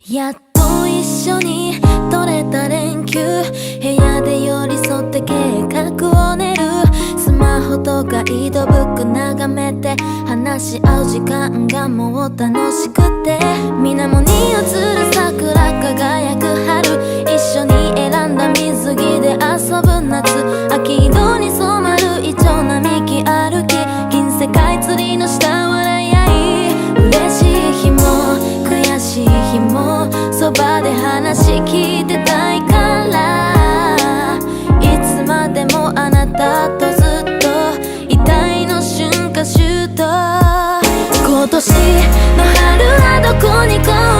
やっと一緒に取れた連休、部屋で寄り添って計画を練る。スマホとガイドブック眺めて話し合う時間がもう楽しくて、水面に映る桜輝く春、一緒に選んだ水着で遊ぶ夏、秋色に染まるイチョウ並木歩き、銀世界釣りの下笑い合い、嬉しい日も悔しい日もそばで話聞いてたいから、いつまでもあなたとずっといたいの春夏秋冬。今年の春はどこに行こう